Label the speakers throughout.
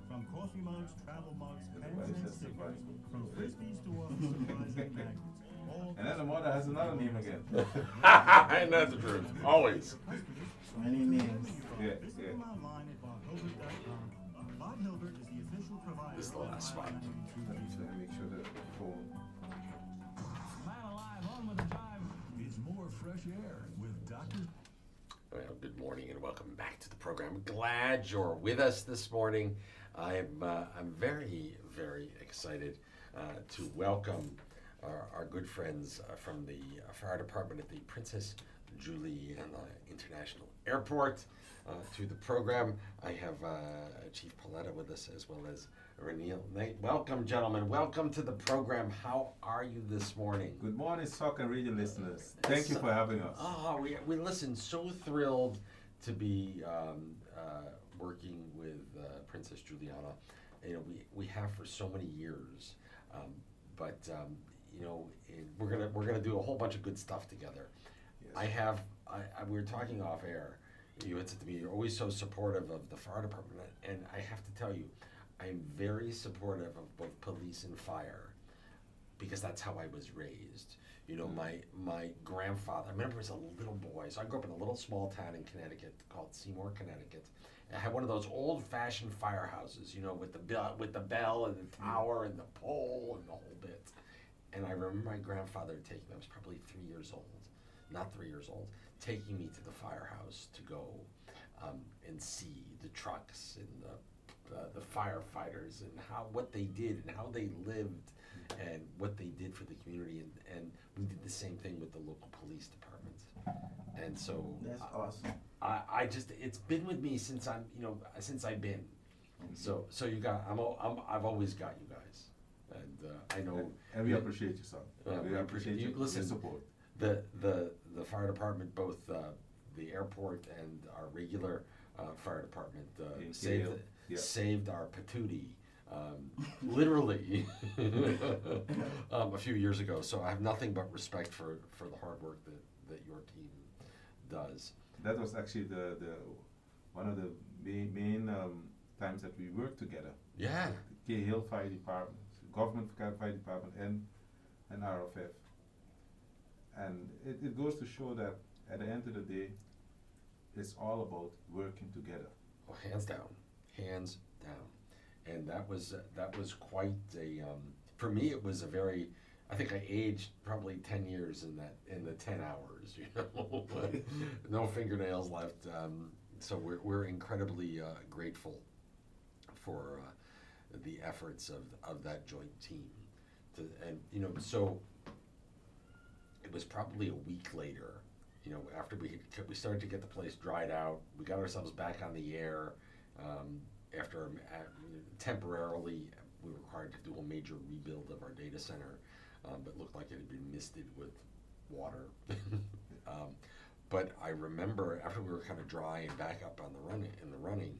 Speaker 1: From coffee mugs, travel mugs, pens, and stickers, from frisbees to office supplies and magnets.
Speaker 2: And then the mother has another name again.
Speaker 3: And that's the truth. Always.
Speaker 4: Many names.
Speaker 2: Yeah,
Speaker 1: Visit
Speaker 2: yeah.
Speaker 1: them online at bobhilbert.com. Bob Hilbert is the official provider.
Speaker 3: This is the last spot.
Speaker 2: Let me make sure that the phone.
Speaker 1: Man alive, on with the time. It's more fresh air with Dr.
Speaker 3: Well, good morning and welcome back to the program. Glad you're with us this morning. I'm very, very excited to welcome our good friends from the fire department at the Princess Juliana International Airport to the program. I have Chief Paletta with us as well as Renil Knight. Welcome, gentlemen. Welcome to the program. How are you this morning?
Speaker 2: Good morning, Soccer Radio listeners. Thank you for having us.
Speaker 3: Oh, we listen. So thrilled to be working with Princess Juliana. You know, we have for so many years, but you know, we're gonna do a whole bunch of good stuff together.
Speaker 2: Yes.
Speaker 3: We were talking off air. You had said to me, you're always so supportive of the fire department, and I have to tell you, I'm very supportive of both police and fire, because that's how I was raised. You know, my grandfather, I remember as a little boy, so I grew up in a little small town in Connecticut called Seymour, Connecticut. I had one of those old-fashioned firehouses, you know, with the bell and the tower and the pole and the whole bit. And I remember my grandfather taking me, I was probably 3 years old, not 3 years old, taking me to the firehouse to go and see the trucks and the firefighters and what they did and how they lived and what they did for the community, and we did the same thing with the local police departments. And so
Speaker 4: That's awesome.
Speaker 3: I just, it's been with me since since I've been. So you got, I've always got you guys, and I know.
Speaker 2: And we appreciate you, son. We appreciate
Speaker 3: you.
Speaker 2: your
Speaker 3: Listen,
Speaker 2: support.
Speaker 3: The fire department, both the airport and our regular fire department, saved our patootie, literally, a few years ago. So I have nothing but respect for the hard work that your team does.
Speaker 2: That was actually the one of the main times that we worked together.
Speaker 3: Yeah.
Speaker 2: The K Hill Fire Department, Government Fire Department, and RFF. And it goes to show that at the end of the day, it's all about working together.
Speaker 3: Oh, hands down. And that was quite a, for me it was a very, I think I aged probably 10 years in the 10 hours, you know, no fingernails left. So we're incredibly grateful for the efforts of that joint team. And you know, so it was probably a week later, you know, after we started to get the place dried out, we got ourselves back on the air. After temporarily, we were required to do a major rebuild of our data center, but looked like it had been misted with water. But I remember after we were kind of dry and back up on the running,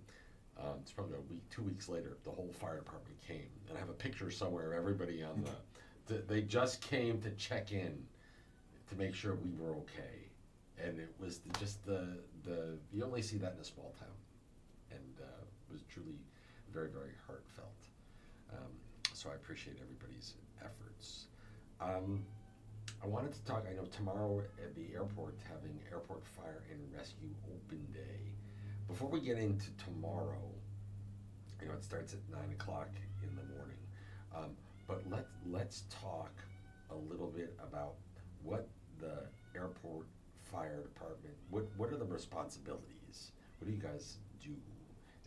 Speaker 3: it's probably a week, 2 weeks later, the whole fire department came, and I have a picture somewhere of everybody on they just came to check in to make sure we were okay, and it was just you only see that in a small town, and it was truly very, very heartfelt. So I appreciate everybody's efforts. I wanted to talk, I know tomorrow at the airport, having Airport Fire and Rescue Open Day. Before we get into tomorrow, you know, it starts at 9 o'clock in the morning. But let's talk a little bit about what the airport fire department, what are the responsibilities? What do you guys do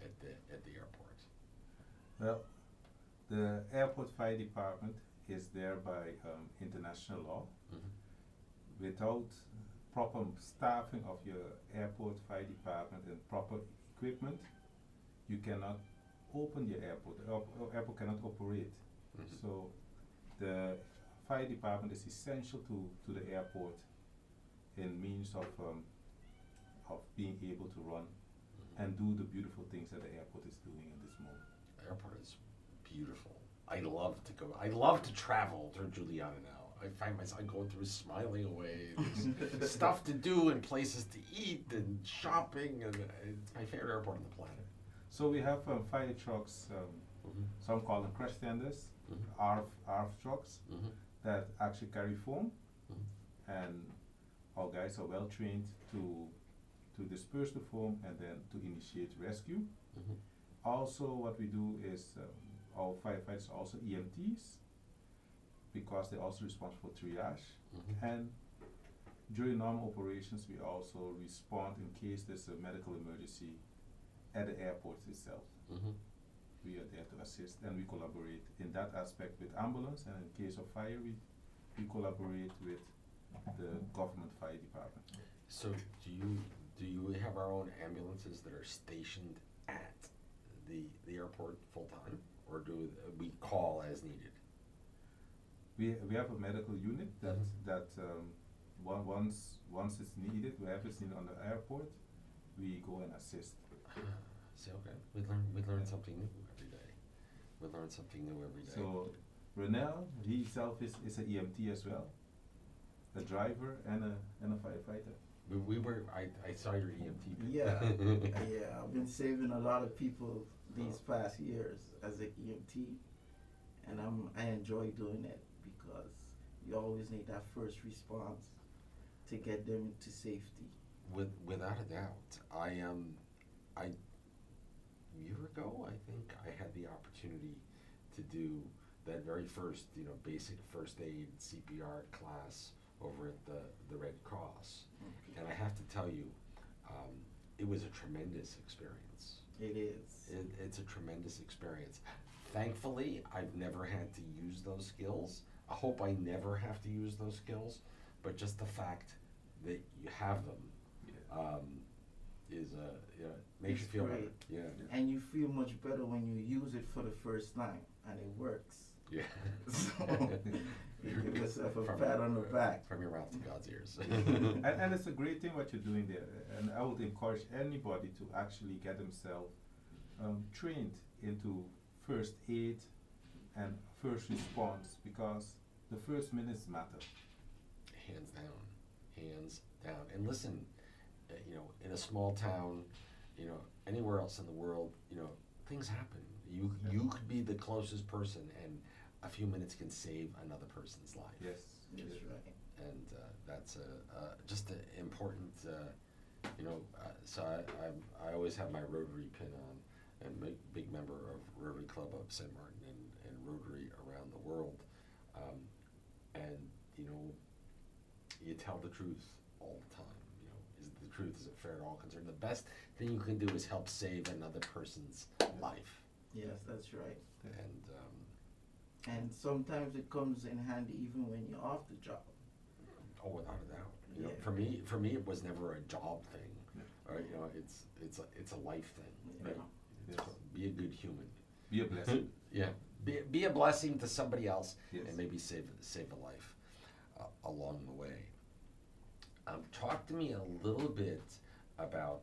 Speaker 3: at the airport?
Speaker 2: Well, the airport fire department is there by international law.
Speaker 3: Mm-hmm.
Speaker 2: Without proper staffing of your airport fire department and proper equipment, you cannot open your airport. The airport cannot operate.
Speaker 3: Mm-hmm.
Speaker 2: So the fire department is essential to the airport in means of being able to run and do the beautiful things that the airport is doing in this moment.
Speaker 3: The airport is beautiful. I love to go. I love to travel through Juliana now. I find myself going through smiling away. There's stuff to do and places to eat and shopping, and it's my favorite airport on the planet.
Speaker 2: So we have fire trucks,
Speaker 3: Mhm.
Speaker 2: some call them crash tenders,
Speaker 3: Mhm.
Speaker 2: ARF trucks
Speaker 3: Mhm.
Speaker 2: that actually carry foam,
Speaker 3: Mhm.
Speaker 2: and our guys are well trained to disperse the foam and then to initiate rescue.
Speaker 3: Mhm.
Speaker 2: Also, what we do is our firefighters are also EMTs because they're also responsible for triage.
Speaker 3: Mhm.
Speaker 2: And during normal operations, we also respond in case there's a medical emergency at the airport itself.
Speaker 3: Mhm.
Speaker 2: We are there to assist and we collaborate in that aspect with ambulance, and in case of fire, we collaborate with the government fire department.
Speaker 3: So do you have our own ambulances that are stationed at the airport full time, or do we call as needed?
Speaker 2: We have a medical unit that,
Speaker 3: Mhm.
Speaker 2: once it's needed, wherever it's needed on the airport, we go and assist.
Speaker 3: See, okay, we learn something new every day. We learn something new every day.
Speaker 2: So Renell, he himself is an EMT as well, a driver and a firefighter.
Speaker 3: I saw your EMT.
Speaker 4: Yeah, yeah, I've been saving a lot of people these past years as an EMT, and I enjoy doing it because you always need that first response to get them into safety.
Speaker 3: Without a doubt, a year ago, I think I had the opportunity to do that very first, basic first aid CPR class over at the Red Cross. And I have to tell you, it was a tremendous experience.
Speaker 4: It is.
Speaker 3: It's a tremendous experience. Thankfully, I've never had to use those skills. I hope I never have to use those skills, but just the fact that you have them is makes you
Speaker 4: It's
Speaker 3: feel
Speaker 4: great.
Speaker 3: better. Yeah.
Speaker 4: And you feel much better when you use it for the first time and it works.
Speaker 3: Yeah.
Speaker 4: So, you give yourself a
Speaker 3: From-
Speaker 4: pat on the back.
Speaker 3: From your mouth to God's ears.
Speaker 2: And it's a great thing what you're doing there, and I would encourage anybody to actually get themselves trained into first aid and first response, because the first minutes matter.
Speaker 3: Hands down. And listen, in a small town, anywhere else in the world, things happen. You could be the closest person, and a few minutes can save another person's life.
Speaker 2: Yes.
Speaker 4: That's right.
Speaker 3: And that's just an important. So I always have my Rotary pin on, and big member of Rotary Club of St. Martin and Rotary around the world, and you tell the truth all the time. Is it the truth? Is it fair to all concerned? The best thing you can do is help save another person's life.
Speaker 4: Yes, that's right.
Speaker 3: And
Speaker 4: And sometimes it comes in handy even when you're off the job.
Speaker 3: oh, without a doubt.
Speaker 4: Yeah.
Speaker 3: For me, it was never a job thing.
Speaker 2: Yeah.
Speaker 3: Or it's a life thing.
Speaker 4: Yeah.
Speaker 3: Right?
Speaker 2: Yes.
Speaker 3: Be a good human.
Speaker 2: Be a blessing.
Speaker 3: Yeah. Be a blessing to somebody else,
Speaker 2: Yes.
Speaker 3: and maybe save a life along the way. Talk to me a little bit about.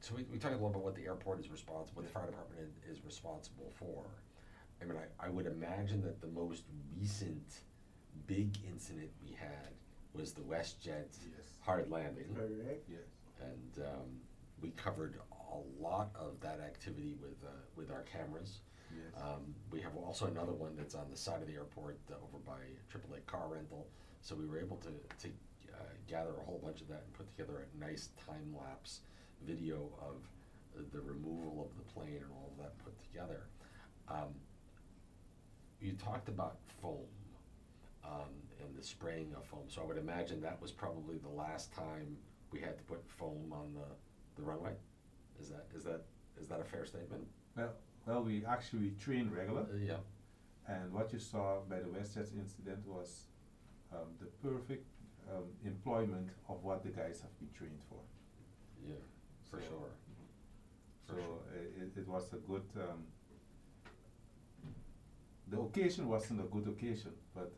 Speaker 3: So we talked a little about what the airport is responsible, what the fire department is responsible for. I mean, I would imagine that the most recent big incident we had was the WestJet
Speaker 2: Yes.
Speaker 3: hard landing.
Speaker 4: Correct?
Speaker 2: Yes.
Speaker 3: And we covered a lot of that activity with our cameras.
Speaker 2: Yes.
Speaker 3: We have also another one that's on the side of the airport over by AAA car rental. So we were able to gather a whole bunch of that and put together a nice time-lapse video of the removal of the plane and all of that put together. You talked about foam and the spraying of foam. So I would imagine that was probably the last time we had to put foam on the runway. Is that a fair statement?
Speaker 2: Well, we actually train regular,
Speaker 3: Yeah.
Speaker 2: and what you saw by the WestJet incident was the perfect employment of what the guys have been trained for.
Speaker 3: Yeah, for
Speaker 2: So-
Speaker 3: sure.
Speaker 2: So
Speaker 3: For sure.
Speaker 2: it was a good. The occasion wasn't a good occasion, but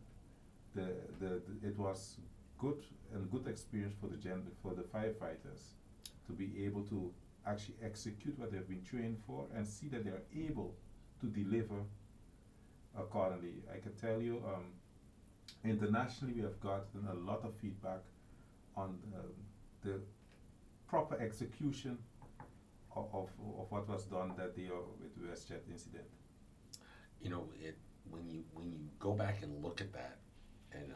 Speaker 2: it was good experience for the firefighters to be able to actually execute what they've been trained for and see that they're able to deliver accordingly. I can tell you, internationally we have gotten a lot of feedback on the proper execution what was done that day with the WestJet incident.
Speaker 3: You know, when you go back and look at that, and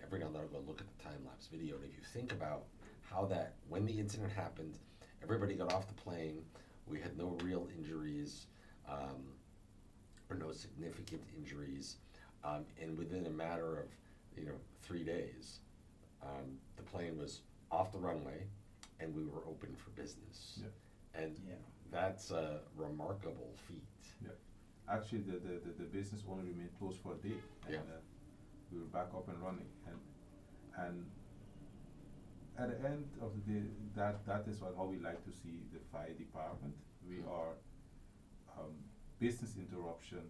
Speaker 3: every now and then I'll go look at the time lapse video, and if you think about how that, when the incident happened, everybody got off the plane, we had no real injuries, or no significant injuries, and within a matter of 3 days, the plane was off the runway, and we were open for business.
Speaker 2: Yeah.
Speaker 3: And
Speaker 4: Yeah.
Speaker 3: that's a remarkable feat.
Speaker 2: Actually, the business only remained closed for a day, and
Speaker 3: Yeah.
Speaker 2: we were back up and running. And at the end of the day, that is how we like to see the fire department. We are business interruption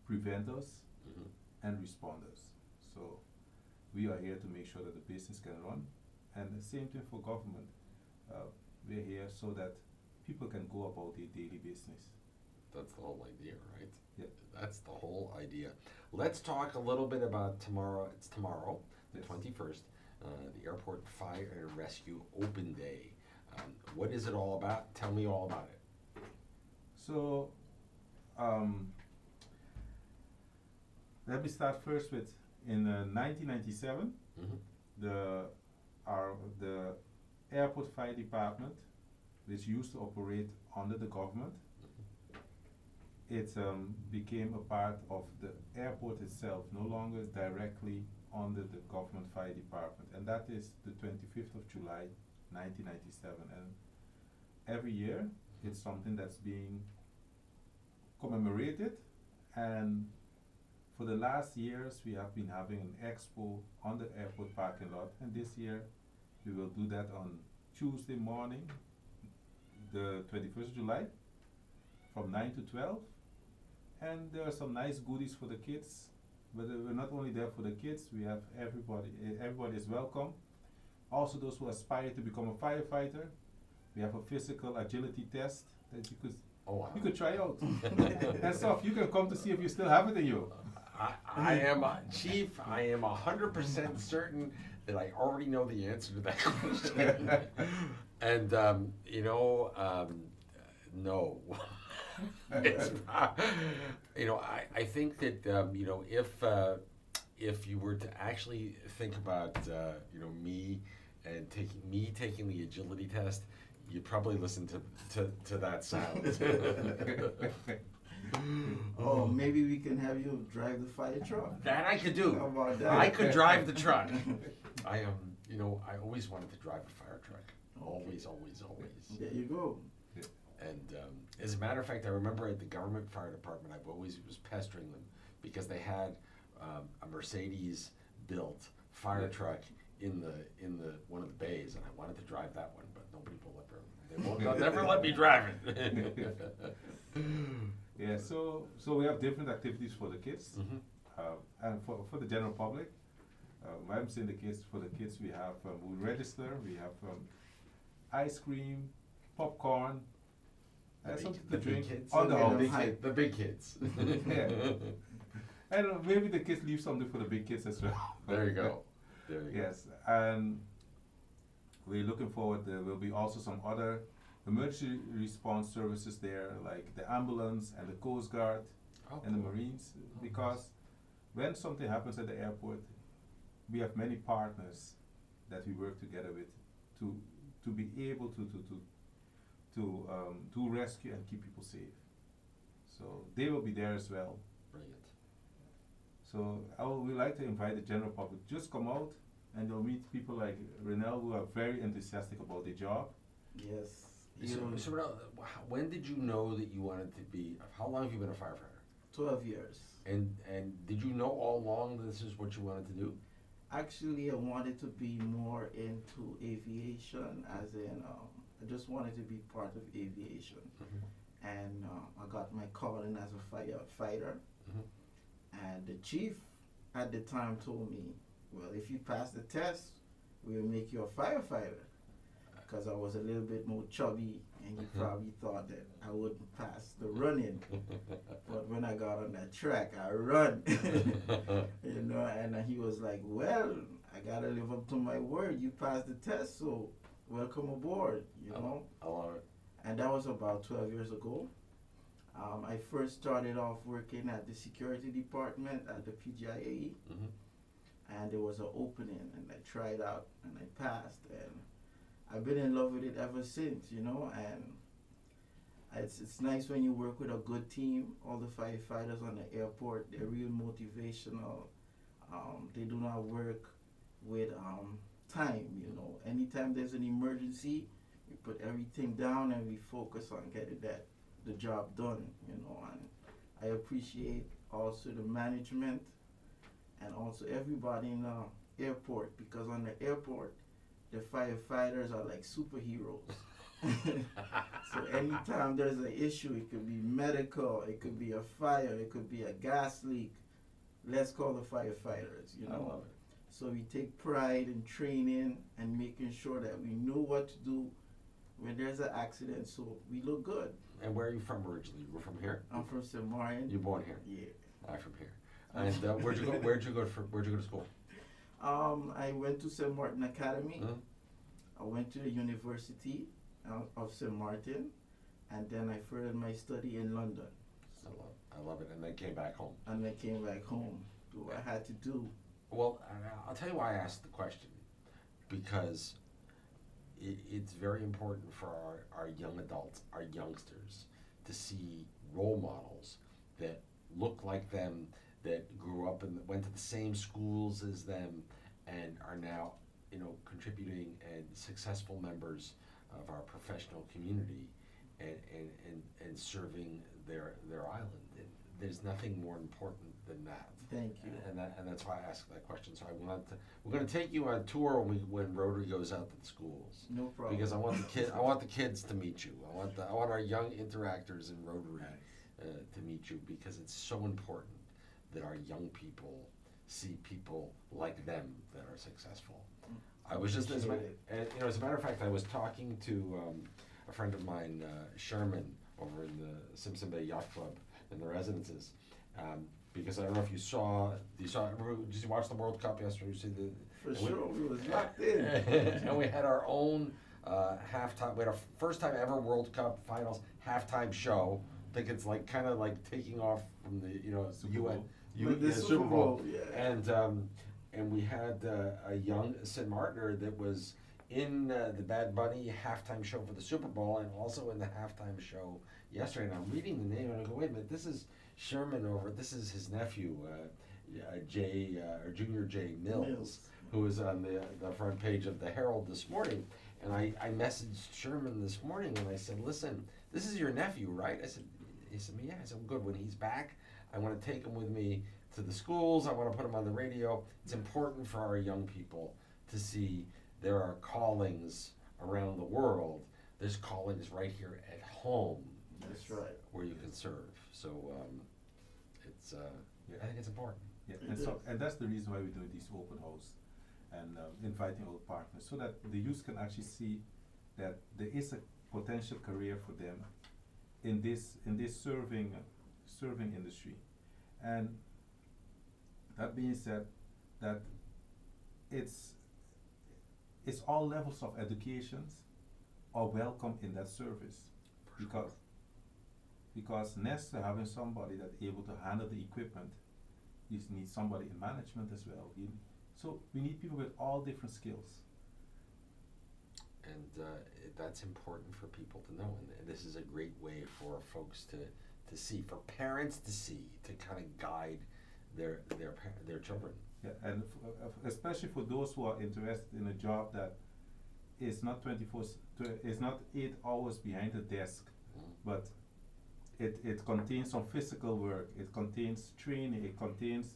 Speaker 2: preventers
Speaker 3: Mhm.
Speaker 2: and responders. So we are here to make sure that the business can run, and the same thing for government. We're here so that people can go about their daily business.
Speaker 3: That's the whole idea, right?
Speaker 2: Yeah.
Speaker 3: That's the whole idea. Let's talk a little bit about tomorrow. It's tomorrow, the
Speaker 2: Yes.
Speaker 3: 21st, the Airport Fire and Rescue Open Day. What is it all about? Tell me all about it.
Speaker 2: So, let me start first with, in 1997,
Speaker 3: Mhm.
Speaker 2: the Airport Fire Department, which used to operate under the government, it became a part of the airport itself, no longer directly under the government fire department, and that is the 25th of July, 1997. And every year, it's something that's being commemorated, and for the last years, we have been having an expo on the airport parking lot, and this year, we will do that on Tuesday morning, the 21st of July, from 9 to 12. And there are some nice goodies for the kids, but we're not only there for the kids, we have everybody is welcome. Also those who aspire to become a firefighter, we have a physical agility test that you could try out. And stuff, you can come to see if you still have it in you.
Speaker 3: I am, Chief, I am 100% certain that I already know the answer to that question. And, no. It's, I think that, if you were to actually think about, me and taking the agility test, you'd probably listen to that sound.
Speaker 4: Oh, maybe we can have you drive the fire truck.
Speaker 3: That I could do.
Speaker 4: How about that?
Speaker 3: I could drive the truck. I always wanted to drive a fire truck. Always.
Speaker 4: There you go.
Speaker 3: And as a matter of fact, I remember at the government fire department, I always was pestering them because they had a Mercedes-built fire truck in the one of the bays, and I wanted to drive that one, but nobody will ever. They'll never let me drive it.
Speaker 2: Yeah, so we have different activities for the kids, and for the general public. I'm saying the kids, for the kids we have, we register, we have ice cream, popcorn, something to drink
Speaker 3: kids.
Speaker 2: on the
Speaker 4: Yeah,
Speaker 2: house.
Speaker 3: The big kids.
Speaker 2: Yeah. And maybe the kids leave something for the big kids as well.
Speaker 3: There you go.
Speaker 2: Yes, and we're looking forward, there will be also some other emergency response services there, like the ambulance and the Coast Guard and the Marines, because when something happens at the airport, we have many partners that we work together with to be able to rescue and keep people safe. So they will be there as well.
Speaker 3: Brilliant.
Speaker 2: So we like to invite the general public, just come out and you'll meet people like Renel who are very enthusiastic about their job.
Speaker 4: Yes.
Speaker 3: So when did you know that you wanted to be? How long have you been a firefighter?
Speaker 4: 12 years.
Speaker 3: And did you know all along that this is what you wanted to do?
Speaker 4: Actually, I wanted to be more into aviation, as in, I just wanted to be part of aviation. And I got my calling as a firefighter. And the chief at the time told me, well, if you pass the test, we'll make you a firefighter. Because I was a little bit more chubby, and he probably thought that I wouldn't pass the running. But when I got on that track, I run. And he was like, well, I gotta live up to my word. You passed the test, so welcome aboard, you know.
Speaker 3: I love it.
Speaker 4: And that was about 12 years ago. I first started off working at the security department at the PGIAE, and there was an opening, and I tried out, and I passed, and I've been in love with it ever since, you know. And it's nice when you work with a good team. All the firefighters on the airport, they're real motivational. They do not work with time, you know. Anytime there's an emergency, we put everything down and we focus on getting the job done, you know. And I appreciate also the management and also everybody in the airport, because on the airport, the firefighters are like superheroes. So anytime there's an issue, it could be medical, it could be a fire, it could be a gas leak, let's call the firefighters, you
Speaker 3: I
Speaker 4: know.
Speaker 3: love it.
Speaker 4: So we take pride in training and making sure that we know what to do when there's an accident, so we look good.
Speaker 3: And where are you from originally? You were from here?
Speaker 4: I'm from St. Martin.
Speaker 3: You're born here?
Speaker 4: Yeah.
Speaker 3: I'm from here. And where'd you go? Where'd you go to school?
Speaker 4: I went to St. Martin Academy.
Speaker 3: Mhm.
Speaker 4: I went to the University of St. Martin, and then I furthered my study in London.
Speaker 3: I love it. And then came back home.
Speaker 4: And I came back home, do what I had to do.
Speaker 3: Well, I'll tell you why I asked the question. Because it's very important for our young adults, our youngsters, to see role models that look like them, that grew up and went to the same schools as them, and are now, you know, contributing and successful members of our professional community, and serving their island. And there's nothing more important than that.
Speaker 4: Thank you.
Speaker 3: And that's why I asked that question. So we're going to take you on a tour when Rotary goes out to the schools.
Speaker 4: No problem.
Speaker 3: Because I want the kids to meet you. I want our young interactors in Rotary to meet you, because it's so important that our young people see people like them that are successful. I was just as a matter of fact, I was talking to a friend of mine, Sherman, over in the Simpson Bay Yacht Club in the residences. Because I don't know if did you watch the World Cup yesterday? You see
Speaker 4: For sure, we was locked in.
Speaker 3: And we had our own halftime. We had our first time ever World Cup finals halftime show. I think it's like kind of like taking off from the
Speaker 4: Super Bowl. Yeah.
Speaker 3: And we had a young St. Martiner that was in the Bad Bunny halftime show for the Super Bowl, and also in the halftime show yesterday. And I'm reading the name and I go, wait a minute, this is Sherman this is his nephew, Junior J. Mills, who was on the front page of the Herald this morning. And I messaged Sherman this morning and I said, listen, this is your nephew, right? He said, yeah. I said, well, good. When he's back, I want to take him with me to the schools. I want to put him on the radio. It's important for our young people to see there are callings around the world. There's callings right here at home.
Speaker 4: That's right.
Speaker 3: Where you can serve. So it's I think it's important.
Speaker 2: Yeah, and that's the reason why we do these open house and inviting all partners, so that the youth can actually see that there is a potential career for them in this serving industry. And that being said, that it's all levels of educations are welcome in that service, because next to having somebody that's able to handle the equipment, you need somebody in management as well. So we need people with all different skills.
Speaker 3: And that's important for people to know, and this is a great way for folks to see, for parents to see, to kind of guide their children.
Speaker 2: Yeah, and especially for those who are interested in a job that is not 8 hours behind the desk, but it contains some physical work, it contains training, it contains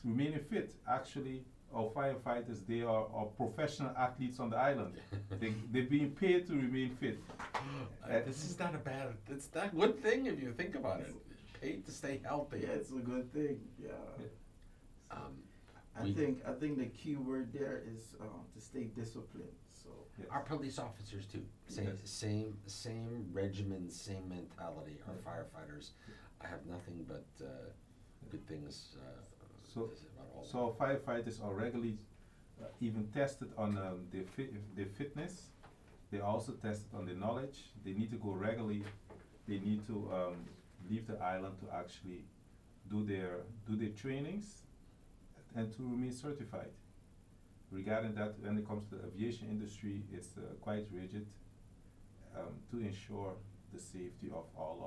Speaker 2: remaining fit. Actually, our firefighters, they are professional athletes on the island. They're being paid to remain fit.
Speaker 3: This is not it's not a good thing if you think about it. Paid to stay healthy.
Speaker 4: Yeah, it's a good thing. Yeah. I think the key word there is to stay disciplined. So
Speaker 2: yes.
Speaker 3: Our police officers too. Same regimen, same mentality. Our firefighters. I have nothing but good things.
Speaker 2: So
Speaker 3: about all
Speaker 2: our firefighters are regularly even tested on their fitness. They also tested on their knowledge. They need to go regularly. They need to leave the island to actually do their trainings and to remain certified. Regarding that, when it comes to the aviation industry, it's quite rigid to ensure the safety of all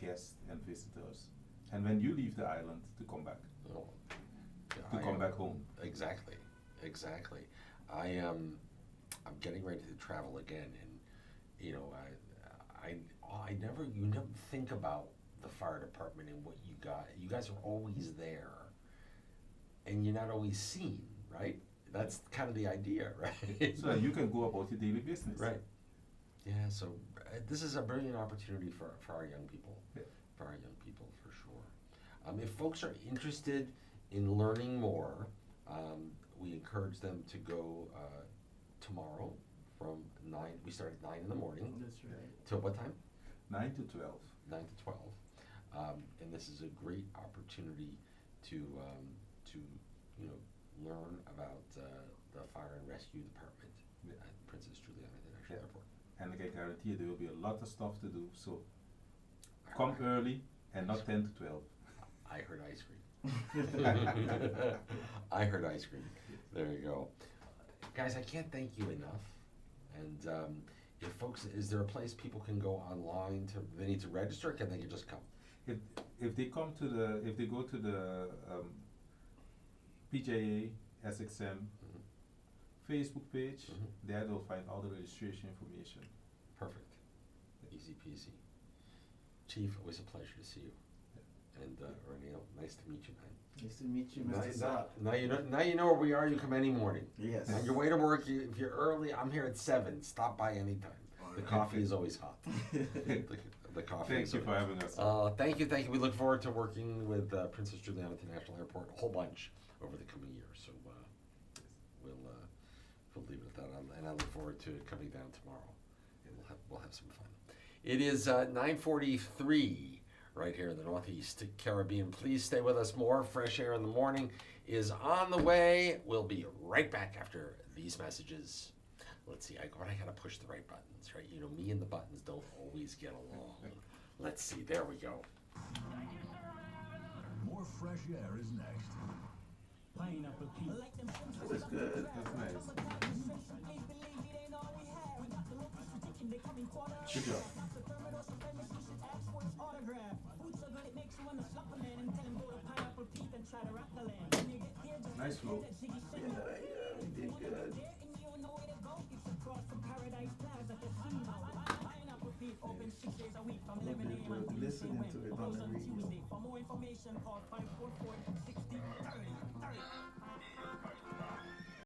Speaker 2: our guests and visitors. And when you leave the island, to come back.
Speaker 3: Oh,
Speaker 2: To come back home.
Speaker 3: Exactly, exactly. I am. I'm getting ready to travel again, and you know, I never. You never think about the fire department and what you got. You guys are always there, and you're not always seen, right? That's kind of the idea, right?
Speaker 2: So that you can go about your daily business.
Speaker 3: Right. Yeah. So this is a brilliant opportunity for our young people.
Speaker 2: Yeah.
Speaker 3: For our young people, for sure. If folks are interested in learning more, we encourage them to go tomorrow from 9. We start at 9 in the morning.
Speaker 4: That's right.
Speaker 3: Till what time?
Speaker 2: 9 to 12.
Speaker 3: 9 to 12. And this is a great opportunity to you know, learn about the fire and rescue department at Princess Juliana International
Speaker 2: Yeah.
Speaker 3: Airport.
Speaker 2: And I can guarantee you there will be a lot of stuff to do. So
Speaker 3: I
Speaker 2: come
Speaker 3: heard-
Speaker 2: early and not 10 to 12.
Speaker 3: I heard ice cream. I heard ice cream. There you go. Guys, I can't thank you enough. And if folks, is there a place people can go online to, they need to register, or can they just come?
Speaker 2: If they come to the, if they go to the PJA SXM Facebook page,
Speaker 3: Mhm.
Speaker 2: there they'll find all the registration information.
Speaker 3: Perfect. Easy peasy. Chief, always a pleasure to see you. And Renee, nice to meet you, man.
Speaker 4: Nice to meet you, Mr. Saab.
Speaker 3: Now you know where we are. You come any morning.
Speaker 4: Yes.
Speaker 3: On your way to work, if you're early, I'm here at 7. Stop by anytime. The coffee is always hot. The coffee.
Speaker 2: Thank
Speaker 3: is
Speaker 2: you for
Speaker 3: always-
Speaker 2: having us.
Speaker 3: Thank you. We look forward to working with Princess Juliana International Airport a whole bunch over the coming years. So we'll leave it at that. And I look forward to coming down tomorrow. And we'll have some fun. It is 9:43 right here in the Northeast Caribbean. Please stay with us. More Fresh Air in the Morning is on the way. We'll be right back after these messages. Let's see, I gotta push the right buttons, right? You know, me and the buttons don't always get along. Let's see, there we go.
Speaker 1: More fresh air is next. Pineapple pea.
Speaker 4: That's good.
Speaker 2: That's nice. Good job. Nice flow.
Speaker 4: Yeah, we did good. We'll be listening to it on the radio.